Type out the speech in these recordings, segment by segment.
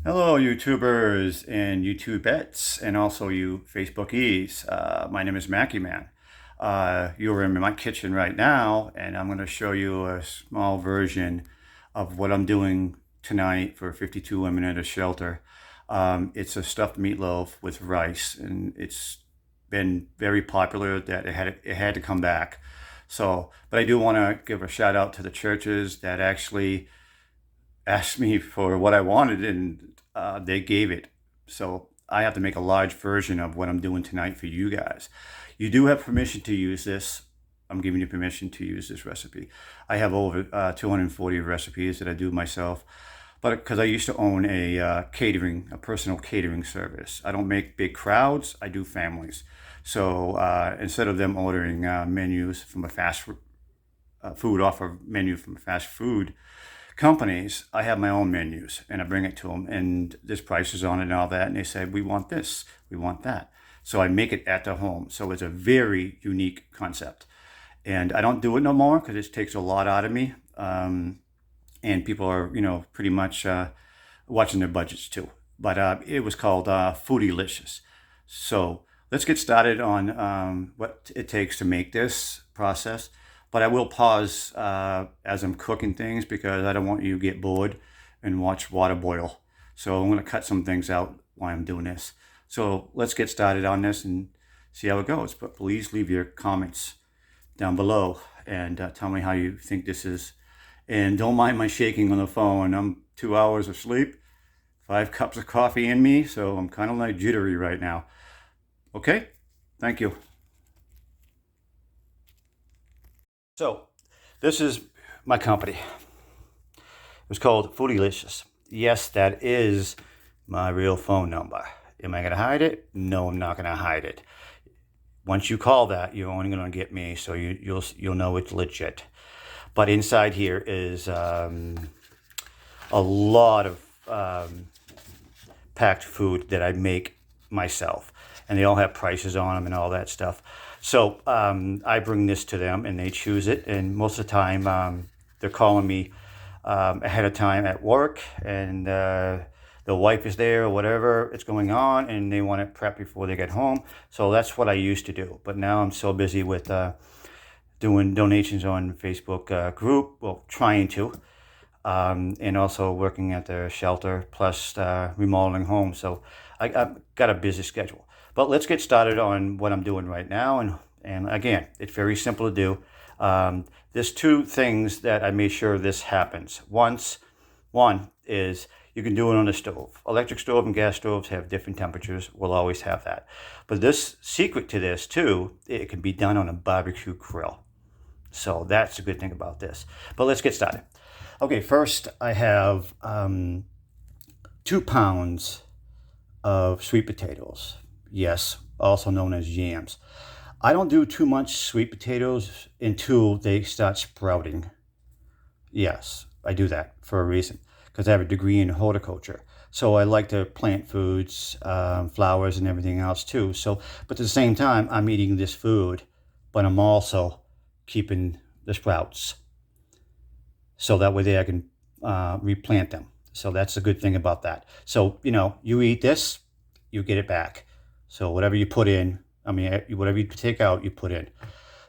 Hello, YouTubers and YouTubettes, and also you Facebookies. My name is Mackie Man. You're in my kitchen right now, and I'm going to show you a small version of what I'm doing tonight for 52 women at a shelter. It's a stuffed meatloaf with rice, and it's been very popular that it had to come back. So, but I do want to give a shout out to the churches that actually asked me for what I wanted, and they gave it. So I have to make a large version of what I'm doing tonight for you guys. You do have permission to use this. I'm giving you permission to use this recipe. I have over 240 recipes that I do myself, but because I used to own a personal catering service. I don't make big crowds. I do families. So instead of them ordering menus from a food off a menu from a fast food companies, I have my own menus and I bring it to them, and there's prices on it and all that. And they say, we want this, we want that. So I make it at their home. So it's a very unique concept. And I don't do it no more because it takes a lot out of me. And people are, pretty much watching their budgets too. But it was called Foodylicious. So let's get started on what it takes to make this process. But I will pause as I'm cooking things because I don't want you to get bored and watch water boil. So I'm going to cut some things out while I'm doing this. So let's get started on this and see how it goes. But please leave your comments down below and tell me how you think this is. And don't mind my shaking on the phone. I'm 2 hours of sleep, 5 cups of coffee in me, so I'm kind of like jittery right now. Okay? Thank you. So, this is my company. It was called Foodylicious. Yes, that is my real phone number. Am I going to hide it? No, I'm not going to hide it. Once you call that, you're only going to get me, so you'll know it's legit. But inside here is a lot of packed food that I make myself, and they all have prices on them and all that stuff. So I bring this to them and they choose it, and most of the time they're calling me ahead of time at work, and the wife is there or whatever it's going on, and they want it prepped before they get home. So that's what I used to do, but now I'm so busy with doing donations on Facebook group, well, trying to, and also working at the shelter, plus remodeling homes. So I've got a busy schedule. But let's get started on what I'm doing right now. And again, it's very simple to do. There's 2 things that I made sure this happens. One is you can do it on the stove. Electric stove and gas stoves have different temperatures. We'll always have that. But this secret to this too, it can be done on a barbecue grill. So that's a good thing about this. But let's get started. Okay, first I have 2 pounds of sweet potatoes. Yes, also known as yams. I don't do too much sweet potatoes until they start sprouting. Yes, I do that for a reason, because I have a degree in horticulture. So I like to plant foods, flowers and everything else too. So, but at the same time, I'm eating this food, but I'm also keeping the sprouts. So that way I can replant them. So that's a good thing about that. So, you eat this, you get it back. So whatever you put in, whatever you take out, you put in.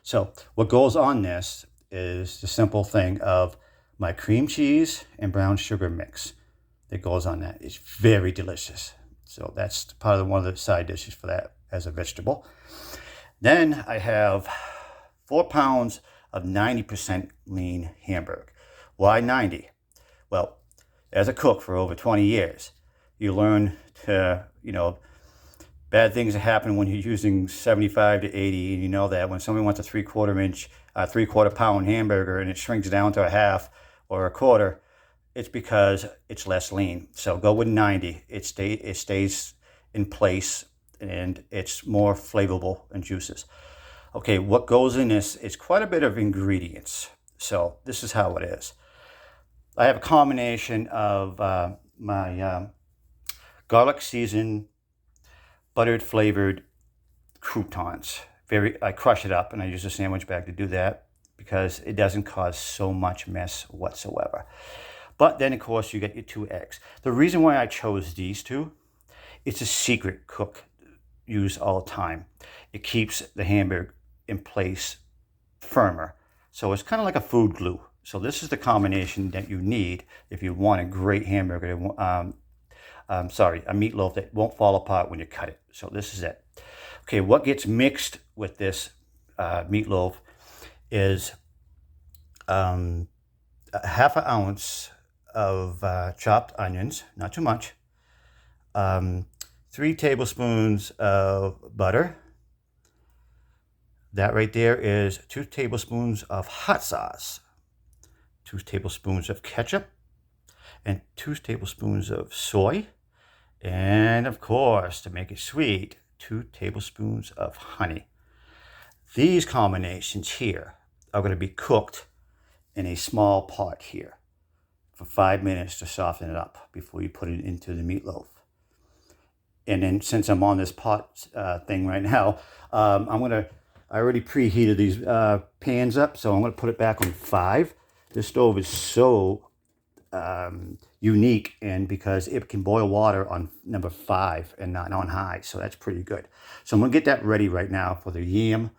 So what goes on this is the simple thing of my cream cheese and brown sugar mix that goes on that. It's very delicious. So that's part of one of the side dishes for that as a vegetable. Then I have 4 pounds of 90% lean hamburger. Why 90? Well, as a cook for over 20 years, you learn to, bad things happen when you're using 75 to 80, and you know that when somebody wants a 3/4 pound hamburger and it shrinks down to a half or a quarter, it's because it's less lean. So go with 90. It stays in place and it's more flavorful and juices. Okay, what goes in this is quite a bit of ingredients. So this is how it is. I have a combination of my garlic seasoned, buttered flavored croutons. I crush it up and I use a sandwich bag to do that because it doesn't cause so much mess whatsoever. But then, of course, you get your 2 eggs. The reason why I chose these two, it's a secret cook use all the time. It keeps the hamburger in place firmer. So it's kind of like a food glue. So this is the combination that you need if you want a great hamburger, a meatloaf that won't fall apart when you cut it. So this is it. Okay, what gets mixed with this meatloaf is a half an ounce of chopped onions, not too much, 3 tablespoons of butter. That right there is 2 tablespoons of hot sauce, 2 tablespoons of ketchup, and 2 tablespoons of soy. And of course, to make it sweet, 2 tablespoons of honey. These combinations here are going to be cooked in a small pot here for 5 minutes to soften it up before you put it into the meatloaf. And then since I'm on this pot thing right now, I already preheated these pans up, so I'm going to put it back on 5. This stove is so unique, and because it can boil water on number 5 and not on high, so that's pretty good. So I'm going to get that ready right now for the yam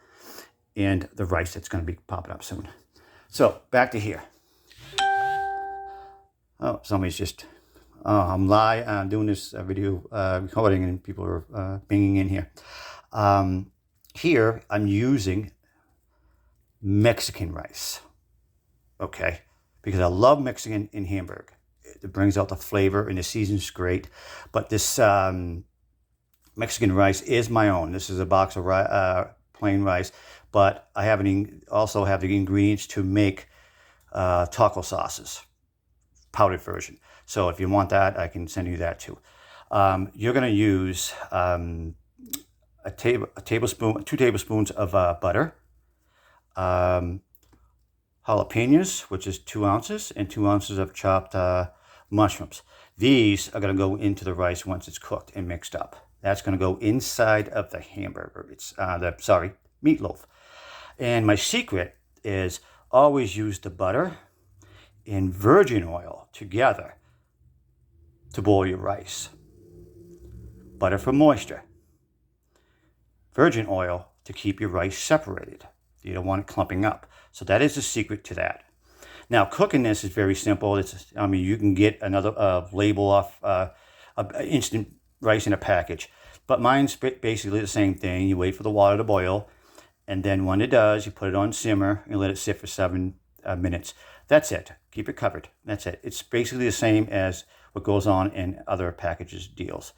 and the rice that's going to be popping up soon. So back to here. Oh, somebody's just... I'm live. I'm doing this video recording, and people are pinging in here. Here, I'm using Mexican rice, okay? Because I love Mexican in hamburger. It brings out the flavor, and the season's great. But this Mexican rice is my own. This is a box of plain rice, but I also have the ingredients to make taco sauces, powdered version. So if you want that, I can send you that too. You're going to use 2 tablespoons of butter, jalapenos, which is 2 ounces, and 2 ounces of chopped mushrooms. These are going to go into the rice once it's cooked and mixed up. That's going to go inside of the hamburger. It's meatloaf. And my secret is always use the butter and virgin oil together to boil your rice. Butter for moisture. Virgin oil to keep your rice separated. You don't want it clumping up. So that is the secret to that. Now, cooking this is very simple. You can get another label off instant rice in a package. But mine's basically the same thing. You wait for the water to boil, and then when it does, you put it on simmer and let it sit for 7 minutes. That's it. Keep it covered. That's it. It's basically the same as what goes on in other packages deals.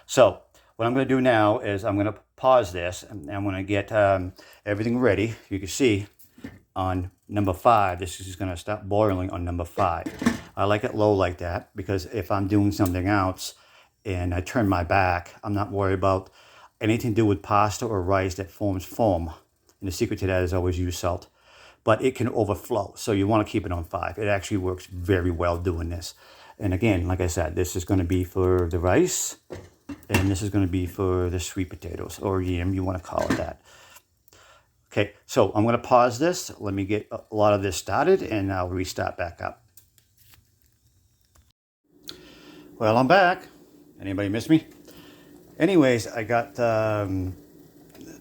So what I'm going to do now is I'm going to pause this, and I'm going to get everything ready. You can see on number 5, this is going to stop boiling on number 5. I like it low like that because if I'm doing something else and I turn my back, I'm not worried about anything to do with pasta or rice that forms foam. And the secret to that is always use salt. But it can overflow, so you want to keep it on 5. It actually works very well doing this. And again, like I said, this is going to be for the rice, and this is going to be for the sweet potatoes, or yam, you want to call it that. Okay, so I'm going to pause this. Let me get a lot of this started, and I'll restart back up. Well, I'm back. Anybody miss me? Anyways, I got the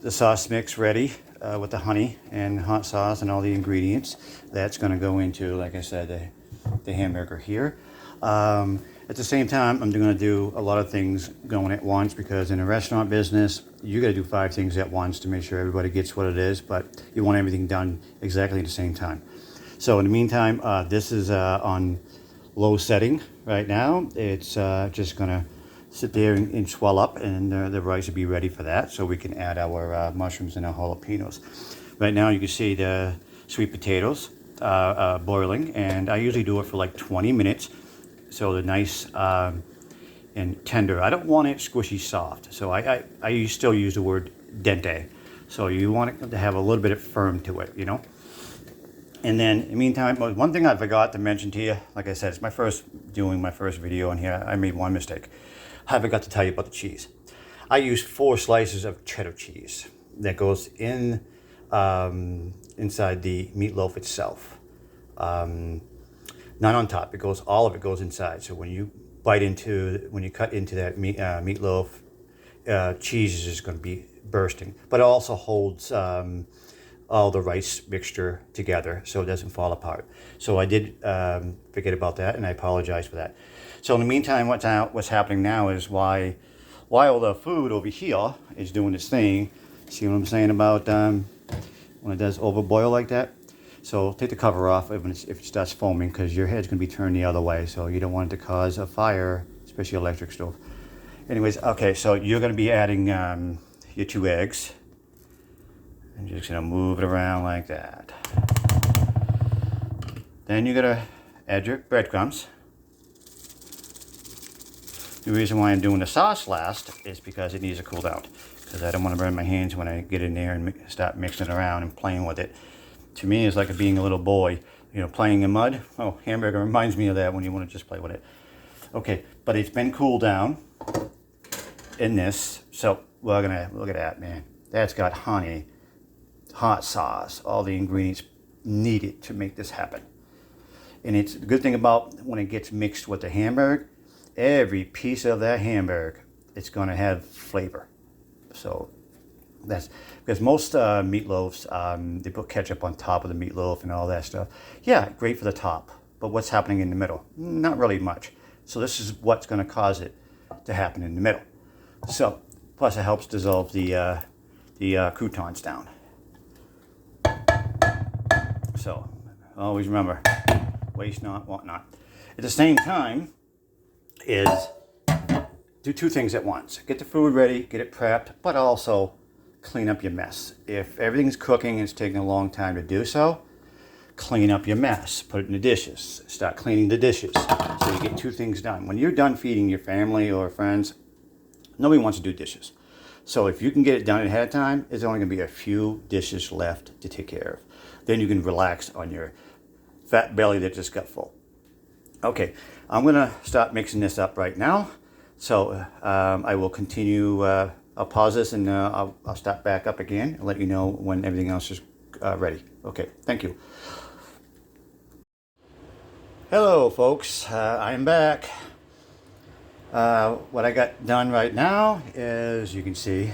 sauce mix ready with the honey and hot sauce and all the ingredients. That's going to go into, like I said, the hamburger here. At the same time, I'm going to do a lot of things going at once, because in a restaurant business, you got to do 5 things at once to make sure everybody gets what it is, but you want everything done exactly at the same time. So in the meantime, this is on low setting right now. It's just going to sit there and swell up, and the rice will be ready for that, so we can add our mushrooms and our jalapenos. Right now you can see the sweet potatoes boiling, and I usually do it for like 20 minutes, so they're nice and tender. I don't want it squishy soft, so I still use the word dente. So you want it to have a little bit of firm to it, you know. And then in the meantime, one thing I forgot to mention to you, like I said, it's doing my first video on here. I made one mistake. I forgot to tell you about the cheese. I use 4 slices of cheddar cheese that goes in inside the meatloaf itself. not on top. All of it goes inside. So when you when you cut into that meatloaf, cheese is just going to be bursting. But it also holds all the rice mixture together so it doesn't fall apart. So I did forget about that, and I apologize for that. So in the meantime, what's happening now is while the food over here is doing its thing, see what I'm saying about when it does overboil like that? So take the cover off if it starts foaming, because your head's going to be turned the other way, so you don't want it to cause a fire, especially electric stove. Anyways, okay, so you're going to be adding your 2 eggs. And you're just going to move it around like that. Then you're going to add your breadcrumbs. The reason why I'm doing the sauce last is because it needs to cool down. Because I don't want to burn my hands when I get in there and start mixing it around and playing with it. To me, it's like being a little boy, playing in mud. Oh, hamburger reminds me of that when you want to just play with it. Okay, but it's been cooled down in this. So we're going to, look at that, man. That's got honey, hot sauce, all the ingredients needed to make this happen. And it's the good thing about when it gets mixed with the hamburger, every piece of that hamburger, it's going to have flavor. So that's because most meatloafs, they put ketchup on top of the meatloaf and all that stuff. Yeah, great for the top, but what's happening in the middle? Not really much. So this is what's going to cause it to happen in the middle. So plus it helps dissolve the croutons down. So always remember, waste not, want not. At the same time is do 2 things at once. Get the food ready, get it prepped, but also clean up your mess. If everything's cooking and it's taking a long time to do so, clean up your mess. Put it in the dishes. Start cleaning the dishes. So you get 2 things done. When you're done feeding your family or friends, nobody wants to do dishes. So if you can get it done ahead of time, there's only going to be a few dishes left to take care of. Then you can relax on your fat belly that just got full. Okay, I'm going to start mixing this up right now. So I will continue. I'll pause this and I'll start back up again and let you know when everything else is ready. Okay, thank you. Hello, folks. I am back. What I got done right now is, you can see,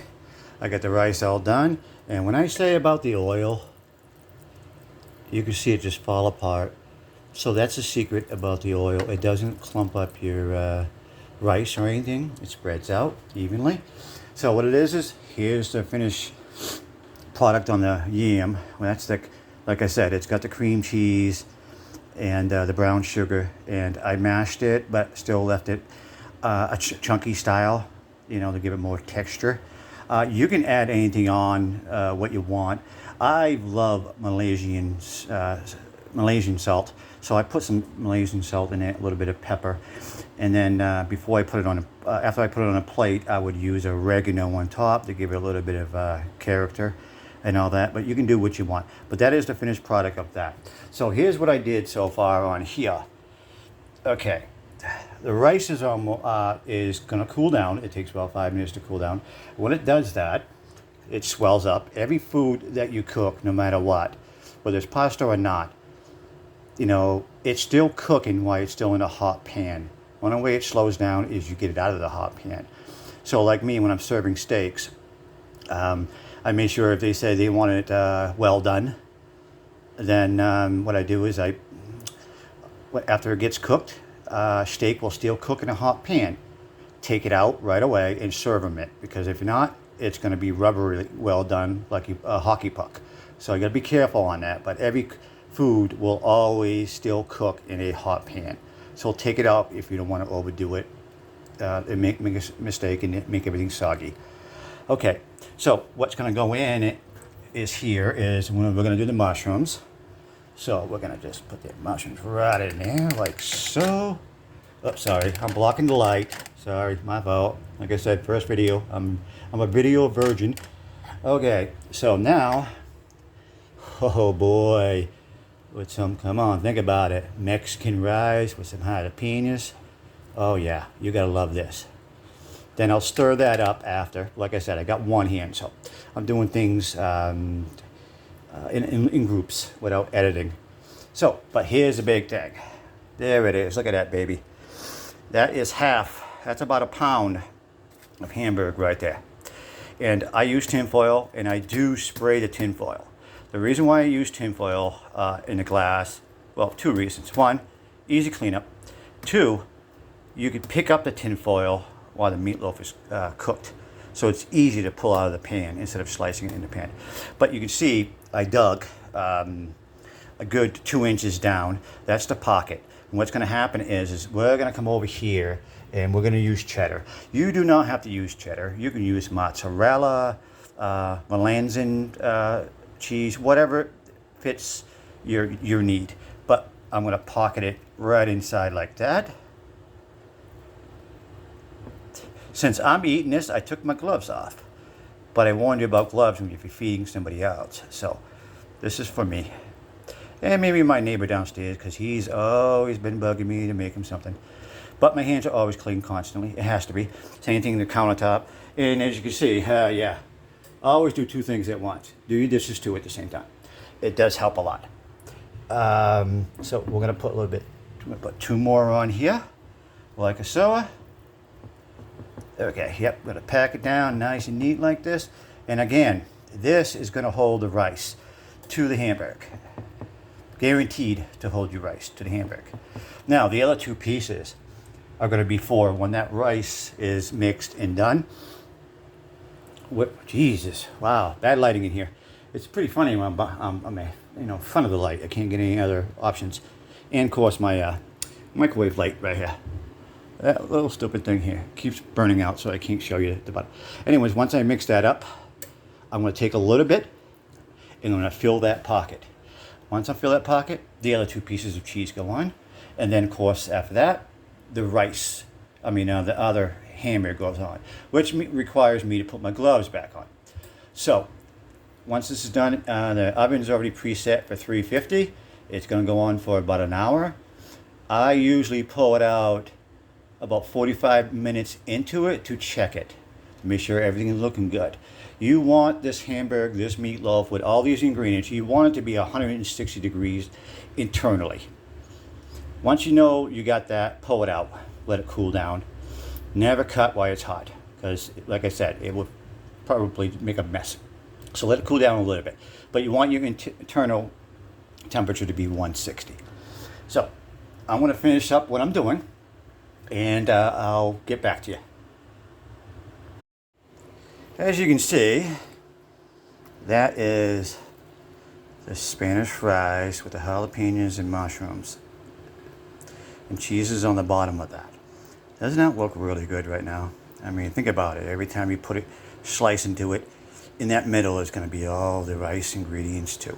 I got the rice all done. And when I say about the oil, you can see it just fall apart. So that's the secret about the oil. It doesn't clump up your rice or anything. It spreads out evenly. So what it is here's the finished product on the yam. Well, that's like I said, it's got the cream cheese and the brown sugar. And I mashed it, but still left it a chunky style, to give it more texture. You can add anything on what you want. I love Malaysian salt, so I put some Malaysian salt in it, a little bit of pepper, and then after I put it on a plate, I would use oregano on top to give it a little bit of character and all that. But you can do what you want. But that is the finished product of that. So here's what I did so far on here. Okay. The rice is going to cool down. It takes about 5 minutes to cool down. When it does that, it swells up. Every food that you cook, no matter what, whether it's pasta or not, it's still cooking while it's still in a hot pan. One way it slows down is you get it out of the hot pan. So like me, when I'm serving steaks, I make sure if they say they want it well done, then what I do is after it gets cooked, steak will still cook in a hot pan. Take it out right away and serve them it, because if not, it's going to be rubbery well done like a hockey puck. So you got to be careful on that. But every food will always still cook in a hot pan. So take it out if you don't want to overdo it and make a mistake and make everything soggy. Okay, so what's going to go in is we're going to do the mushrooms. So we're going to just put the mushrooms right in there, like so. Oh, sorry, I'm blocking the light. Sorry, my fault. Like I said, first video. I'm a video virgin. Okay, so now, oh boy, come on, think about it. Mexican rice with some jalapenos. Oh yeah, you gotta love this. Then I'll stir that up after. Like I said, I got one hand, so I'm doing things in groups without editing. So, but here's the big thing. There it is. Look at that, baby. That is half. That's about a pound of hamburger right there. And I use tin foil, and I do spray the tin foil. The reason why I use tin foil in the glass, well, two reasons. One, easy cleanup. Two, you can pick up the tin foil while the meatloaf is cooked. So it's easy to pull out of the pan instead of slicing it in the pan. But you can see I dug a good 2 inches down. That's the pocket. And what's going to happen is we're going to come over here and we're going to use cheddar. You do not have to use cheddar. You can use mozzarella, Melanzan cheese, whatever fits your need. But I'm going to pocket it right inside like that. Since I'm eating this, I took my gloves off. But I warned you about gloves when you're feeding somebody else. So this is for me. And maybe my neighbor downstairs, because he's always been bugging me to make him something. But my hands are always clean constantly. It has to be. Same thing in the countertop. And as you can see, yeah, always do two things at once. Do your dishes too at the same time. It does help a lot. So we're going to put a little bit, put two more on here, like so. Okay, yep, going to pack it down nice and neat like this. And again, this is going to hold the rice to the hamburger. Guaranteed to hold your rice to the hamburger. Now, the other two pieces are going to be for when that rice is mixed and done. Jesus, wow, bad lighting in here. It's pretty funny when I'm front of the light. I can't get any other options. And of course, my microwave light right here. That little stupid thing here keeps burning out, so I can't show you the bottom. Anyways, once I mix that up, I'm going to take a little bit and I'm going to fill that pocket. Once I fill that pocket, the other two pieces of cheese go on. And then, of course, after that, the the other hamburger goes on, which requires me to put my gloves back on. So, once this is done, the oven is already preset for 350. It's going to go on for about an hour. I usually pull it out about 45 minutes into it to check it, to make sure everything is looking good. You want this hamburger, this meatloaf with all these ingredients, you want it to be 160 degrees internally. Once you know you got that, pull it out, let it cool down. Never cut while it's hot, because like I said, it will probably make a mess. So let it cool down a little bit. But you want your internal temperature to be 160. So I'm going to finish up what I'm doing, and I'll get back to you. As you can see, that is the Spanish fries with the jalapenos and mushrooms. And cheese is on the bottom of that. Doesn't that look really good right now? I mean, think about it. Every time you put it, slice into it, in that middle is going to be all the rice ingredients too.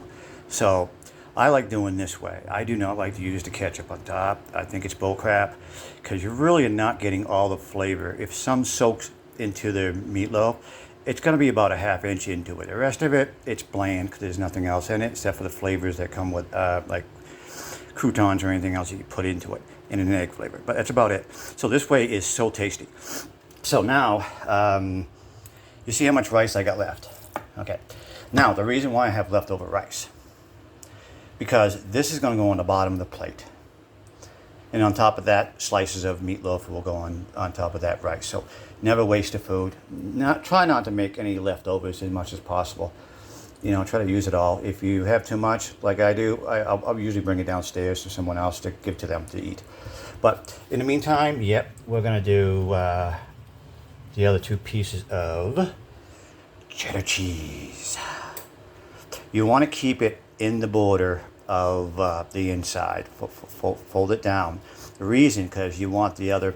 So I like doing this way. I do not like to use the ketchup on top. I think it's bull crap, because you're really not getting all the flavor. If some soaks into the meatloaf, it's going to be about a ½ inch into it. The rest of it, it's bland because there's nothing else in it except for the flavors that come with like croutons or anything else that you put into it, and an egg flavor. But that's about it. So this way is so tasty. So now, you see how much rice I got left. Okay. Now, the reason why I have leftover rice, because this is going to go on the bottom of the plate. And on top of that, slices of meatloaf will go on top of that rice. So never waste the food. Try not to make any leftovers as much as possible. You know, try to use it all. If you have too much, like I do, I'll usually bring it downstairs to someone else to give to them to eat. But in the meantime, yep, we're going to do the other two pieces of cheddar cheese. You want to keep it in the border of the inside. Fold it down. The reason, because you want the other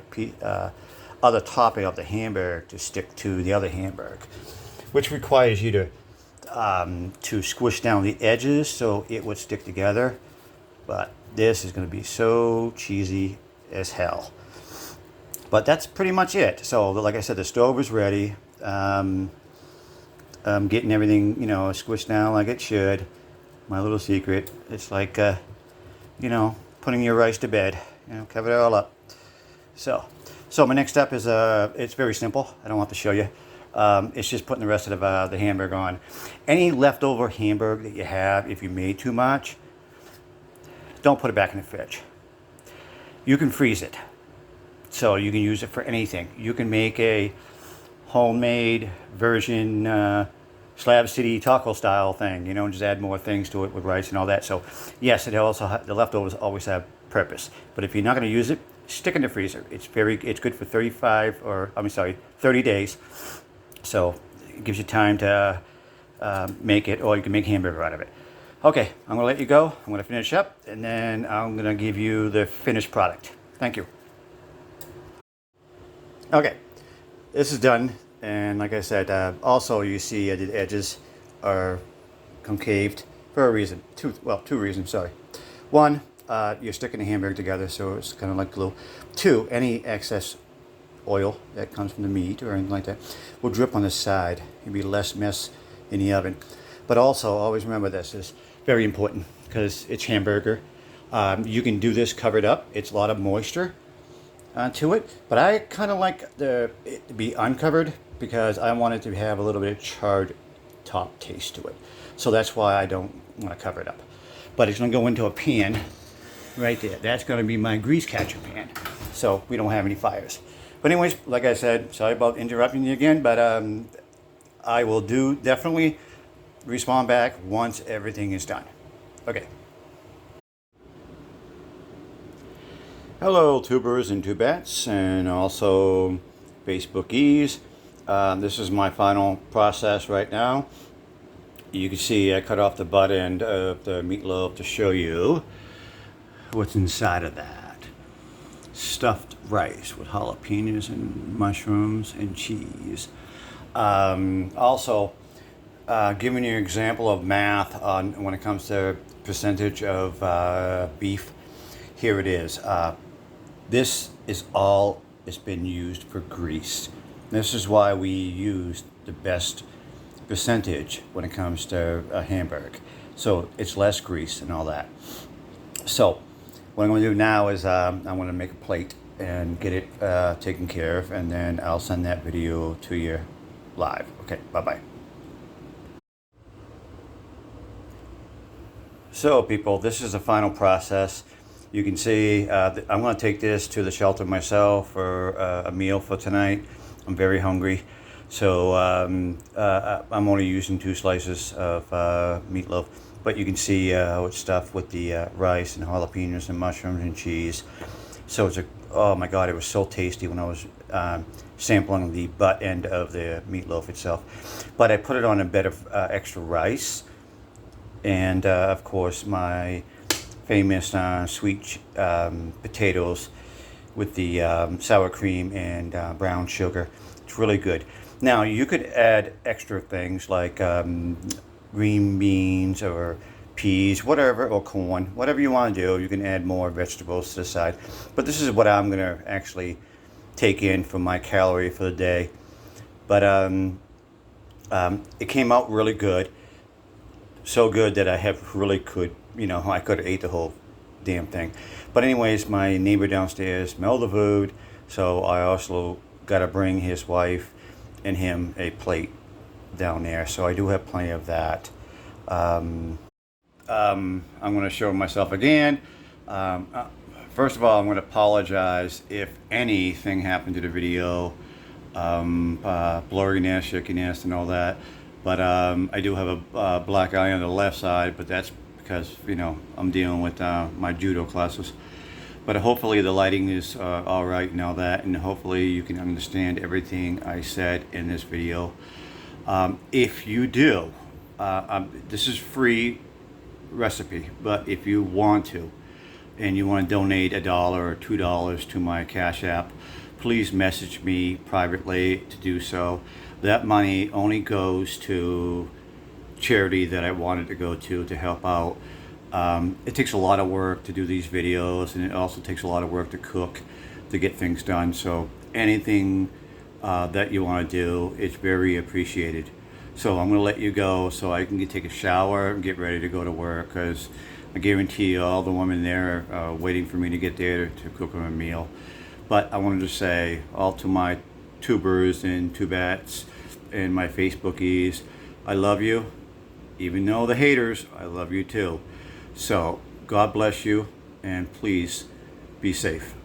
topping of the hamburger to stick to the other hamburger, which requires you to squish down the edges so it would stick together. But this is going to be so cheesy as hell. But that's pretty much it. So like I said, the stove is ready. Getting everything, squished down like it should. My little secret. It's like, putting your rice to bed. Cover it all up. So my next step is, it's very simple. I don't want to show you. It's just putting the rest of the hamburger on. Any leftover hamburger that you have, if you made too much, don't put it back in the fridge. you can freeze it. So you can use it for anything. You can make a homemade version Slab City taco style thing, you know, and just add more things to it with rice and all that. So yes, it also the leftovers always have purpose. But if you're not going to use it, stick in the freezer. It's good for 30 days. So it gives you time to make it, or you can make hamburger out of it. Okay, I'm going to let you go. I'm going to finish up, and then I'm going to give you the finished product. Thank you. Okay, this is done, and like I said, also you see the edges are concaved for a reason. Two reasons, sorry. One, you're sticking the hamburger together, so it's kind of like glue. Two, any excess oil that comes from the meat or anything like that will drip on the side. It'll be less mess in the oven. But also, always remember this is very important because it's hamburger. You can do this covered up. It's a lot of moisture to it, but I kind of like it to be uncovered because I want it to have a little bit of charred top taste to it. So that's why I don't want to cover it up. But it's going to go into a pan right there. That's going to be my grease catcher pan, so we don't have any fires. But anyways, like I said, sorry about interrupting you again, but I will definitely respond back once everything is done. Okay. Hello, tubers and tubettes, and also Facebookies. This is my final process right now. You can see I cut off the butt end of the meatloaf to show you what's inside of that. Stuffed rice with jalapenos and mushrooms and cheese. Also, giving you an example of math on when it comes to percentage of beef. Here it is. This is all it's been used for grease. This is why we use the best percentage when it comes to a hamburger. So it's less grease and all that. So what I'm going to do now is I'm going to make a plate and get it taken care of, and then I'll send that video to you live. Okay, bye-bye. So people, this is the final process. You can see I'm going to take this to the shelter myself for a meal for tonight. I'm very hungry. So I'm only using 2 slices of meatloaf. But you can see how it's stuffed with the rice and jalapenos and mushrooms and cheese. So oh my God, it was so tasty when I was sampling the butt end of the meatloaf itself. But I put it on a bed of extra rice. And of course my famous sweet potatoes with the sour cream and brown sugar. It's really good. Now you could add extra things like green beans or peas, whatever, or corn, whatever you want to do. You can add more vegetables to the side. But this is what I'm going to actually take in for my calorie for the day. But it came out really good. So good that I I could have ate the whole damn thing. But anyways, my neighbor downstairs smelled the food, so I also got to bring his wife and him a plate down there. So I do have plenty of that. I'm going to show myself again. First of all, I'm going to apologize if anything happened to the video, blurriness, shakiness, and all that. But I do have a black eye on the left side, but that's because, I'm dealing with my judo classes. But hopefully the lighting is all right and all that, and hopefully you can understand everything I said in this video. If you do, this is free recipe, but if you want to, and you want to donate $1 or $2 to my Cash App, please message me privately to do so. That money only goes to charity that I wanted to go to help out. It takes a lot of work to do these videos, and it also takes a lot of work to cook, to get things done. So anything that you want to do, it's very appreciated. So I'm going to let you go so I can take a shower and get ready to go to work, because I guarantee you all the women there are waiting for me to get there to cook them a meal. But I wanted to say, all to my tubers and tubettes and my Facebookies, I love you. Even though the haters, I love you too. So God bless you, and please Be safe.